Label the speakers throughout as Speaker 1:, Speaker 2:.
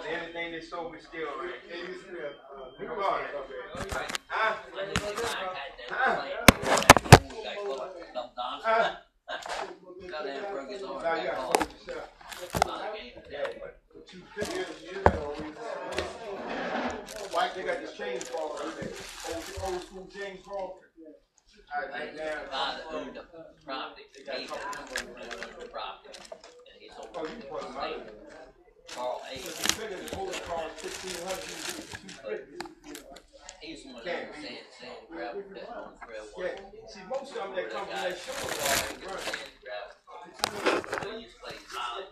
Speaker 1: Anything they sold me still right. Come on. Huh? White, they got this chain ball, old school chain ball. Father owned the property. He owned the property. And he sold it. Carl A. He's one of them sand gravel that owns railway. See, most of them that come from that show sand gravel. They used to play college.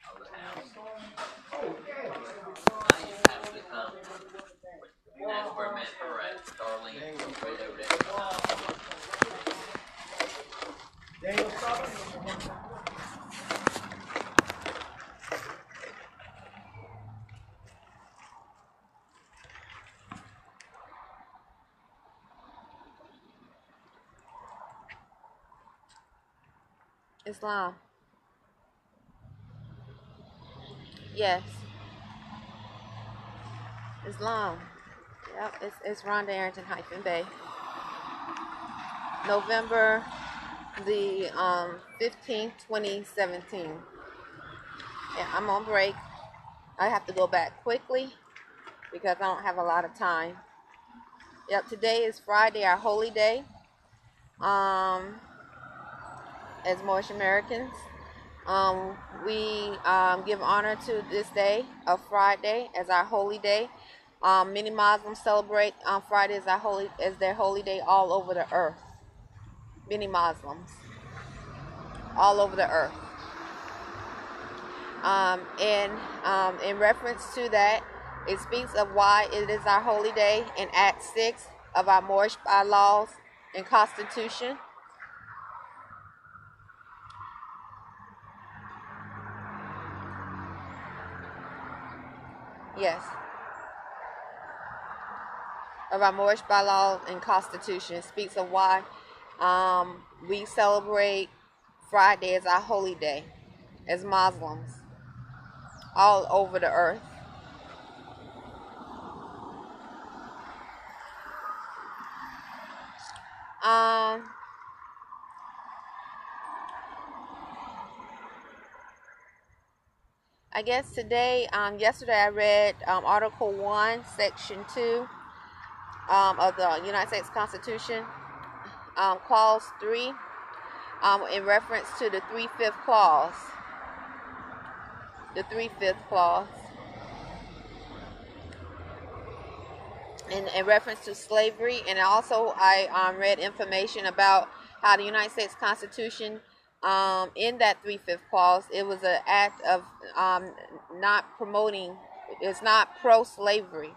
Speaker 1: Of the house. Oh, yeah. I used to have to come. And that's where I met her at. Darlene was right over there. Daniel, stop.
Speaker 2: Islam. Yes. Islam. Yep, it's Rhonda Arrington-Bey. November the 15th, 2017. Yeah, I'm on break. I have to go back quickly because I don't have a lot of time. Yep, today is Friday, our holy day. As Moorish Americans, we give honor to this day of Friday as our holy day. Many Muslims celebrate Friday as their holy day all over the earth. Many Muslims all over the earth. In reference to that, it speaks of why it is our holy day in Act 6 of our Moorish bylaws and Constitution. Yes. Of our Moorish bylaws and Constitution. It speaks of why we celebrate Friday as our holy day as Muslims all over the earth. I guess today, yesterday I read Article 1, Section 2 of the United States Constitution, Clause 3, in reference to the 3/5 clause. The 3/5 clause. In reference to slavery, and also I read information about how the United States Constitution, in that 3/5 clause, it was an act of not promoting. It's not pro-slavery.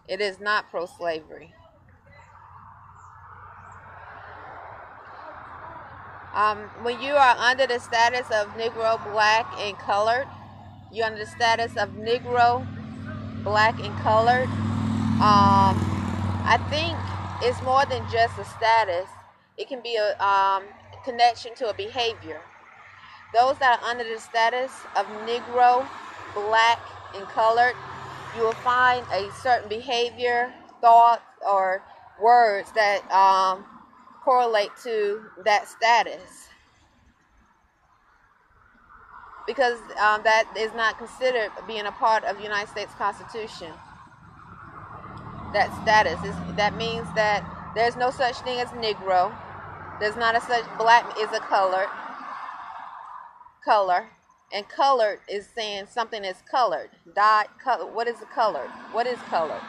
Speaker 2: It is not pro-slavery. When you are under the status of Negro, Black, and Colored, you're under the status of Negro, Black, and Colored. I think it's more than just a status. It can be a connection to a behavior. Those that are under the status of Negro, Black, and Colored, you will find a certain behavior, thought, or words that correlate to that status. Because that is not considered being a part of the United States Constitution. That status that means that there's no such thing as Negro. There's not a such. Black is a color, and colored is saying something is colored. Dyed color. What is a colored? What is colored?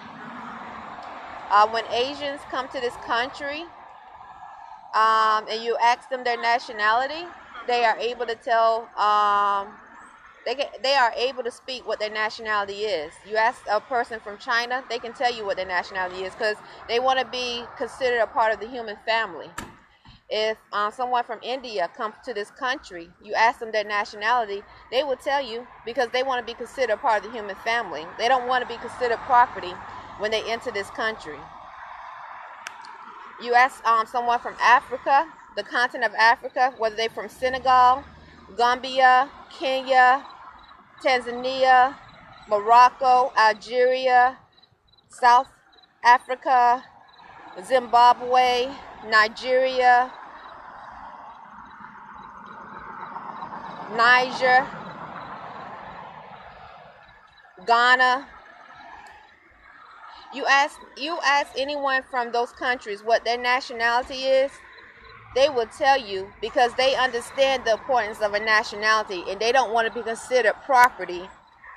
Speaker 2: When Asians come to this country, and you ask them their nationality, they are able to tell. They are able to speak what their nationality is. You ask a person from China, they can tell you what their nationality is because they want to be considered a part of the human family. If someone from India comes to this country, you ask them their nationality, they will tell you because they want to be considered a part of the human family. They don't want to be considered property when they enter this country. you ask someone from Africa, the continent of Africa, whether they're from Senegal, Gambia, Kenya, Tanzania, Morocco, Algeria, South Africa, Zimbabwe, Nigeria, Niger, Ghana. You ask anyone from those countries what their nationality is, they will tell you, because they understand the importance of a nationality and they don't want to be considered property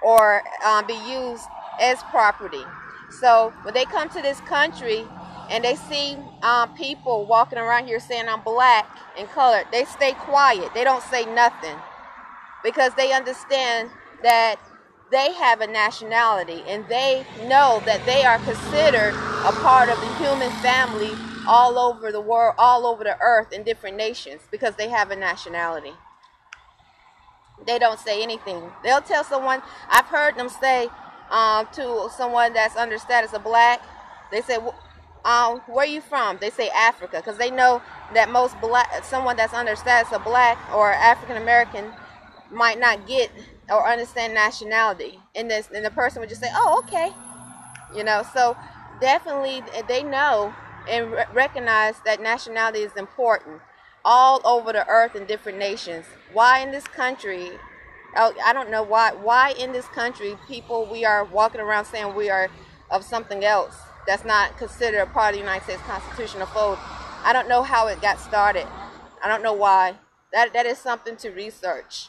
Speaker 2: or be used as property. So when they come to this country and they see people walking around here saying I'm black and colored, they stay quiet. They don't say nothing, because they understand that they have a nationality and they know that they are considered a part of the human family all over the world, all over the earth, in different nations, because they have a nationality. They don't say anything. They'll tell someone, I've heard them say to someone that's under status of black, they say, where are you from? They say Africa, because they know that most black, someone that's under status of black or African American might not get or understand nationality, and the person would just say, oh, okay, so definitely they know and recognize that nationality is important all over the earth in different nations. Why in this country, I don't know why in this country we are walking around saying we are of something else that's not considered a part of the United States constitutional fold. I don't know how it got started. I don't know why. That is something to research.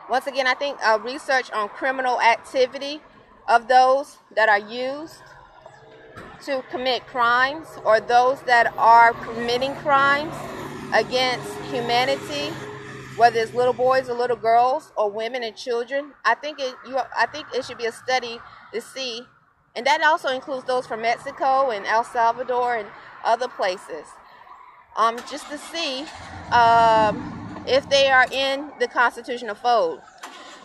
Speaker 2: Once again, I think research on criminal activity of those that are used to commit crimes, or those that are committing crimes against humanity, whether it's little boys or little girls or women and children. I think it should be a study to see, and that also includes those from Mexico and El Salvador and other places, just to see if they are in the constitutional fold.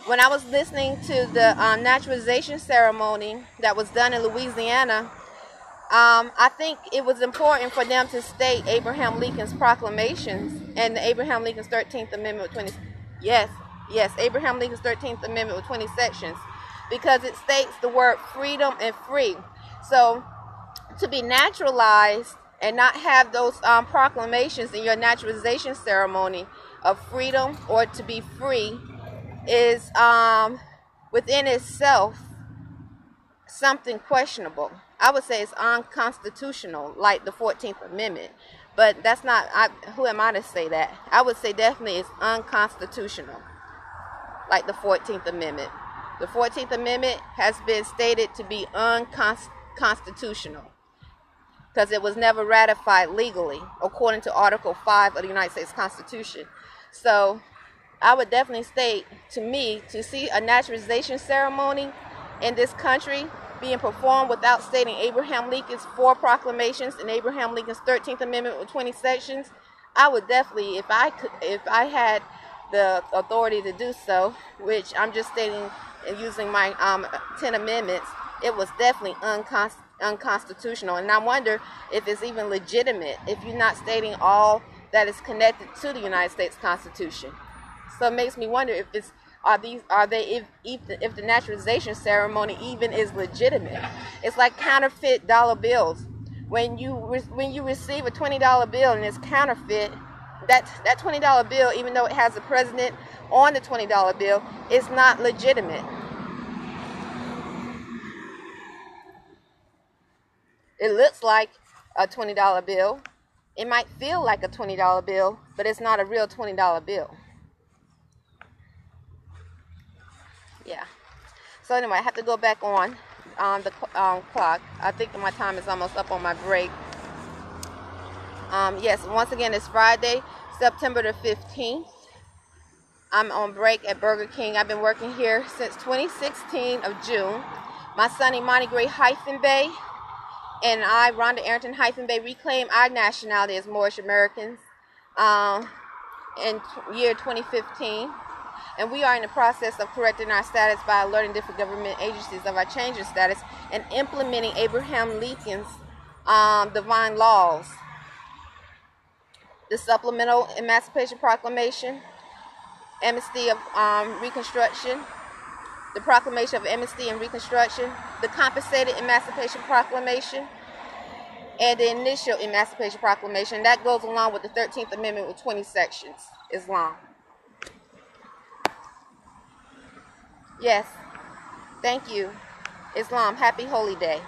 Speaker 2: When I was listening to the naturalization ceremony that was done in Louisiana, I think it was important for them to state Abraham Lincoln's proclamations and Abraham Lincoln's 13th Amendment with 20. Yes, Abraham Lincoln's 13th Amendment with 20 sections, because it states the word freedom and free. So to be naturalized and not have those proclamations in your naturalization ceremony of freedom or to be free is within itself something questionable. I would say it's unconstitutional, like the 14th Amendment. But that's not, who am I to say that? I would say definitely it's unconstitutional, like the 14th Amendment. The 14th Amendment has been stated to be unconstitutional because it was never ratified legally, according to Article 5 of the United States Constitution. So I would definitely state, to me, to see a naturalization ceremony in this country being performed without stating Abraham Lincoln's 4 proclamations and Abraham Lincoln's 13th Amendment with 20 sections, I would definitely, if I had the authority to do so, which I'm just stating and using my 10 amendments, it was definitely unconstitutional. And I wonder if it's even legitimate if you're not stating all that is connected to the United States Constitution. So it makes me wonder if it's if the naturalization ceremony even is legitimate. It's like counterfeit dollar bills. When you receive a $20 bill and it's counterfeit, that $20 bill, even though it has the president on the $20 bill, is not legitimate. It looks like a $20 bill. It might feel like a $20 bill, but it's not a real $20 bill. Yeah. So anyway, I have to go back on the clock. I think my time is almost up on my break. Yes, once again, it's Friday, September the 15th. I'm on break at Burger King. I've been working here since 2016 of June. My son, Arrington-Bey, and I, Rhonda Arrington-Bey, reclaimed our nationality as Moorish Americans in year 2015. and we are in the process of correcting our status by alerting different government agencies of our change in status and implementing Abraham Lincoln's divine laws. The Supplemental Emancipation Proclamation, Amnesty of Reconstruction, the Proclamation of Amnesty and Reconstruction, the Compensated Emancipation Proclamation, and the Initial Emancipation Proclamation. That goes along with the 13th Amendment with 20 sections. Islam. Yes. Thank you. Islam. Happy Holy Day.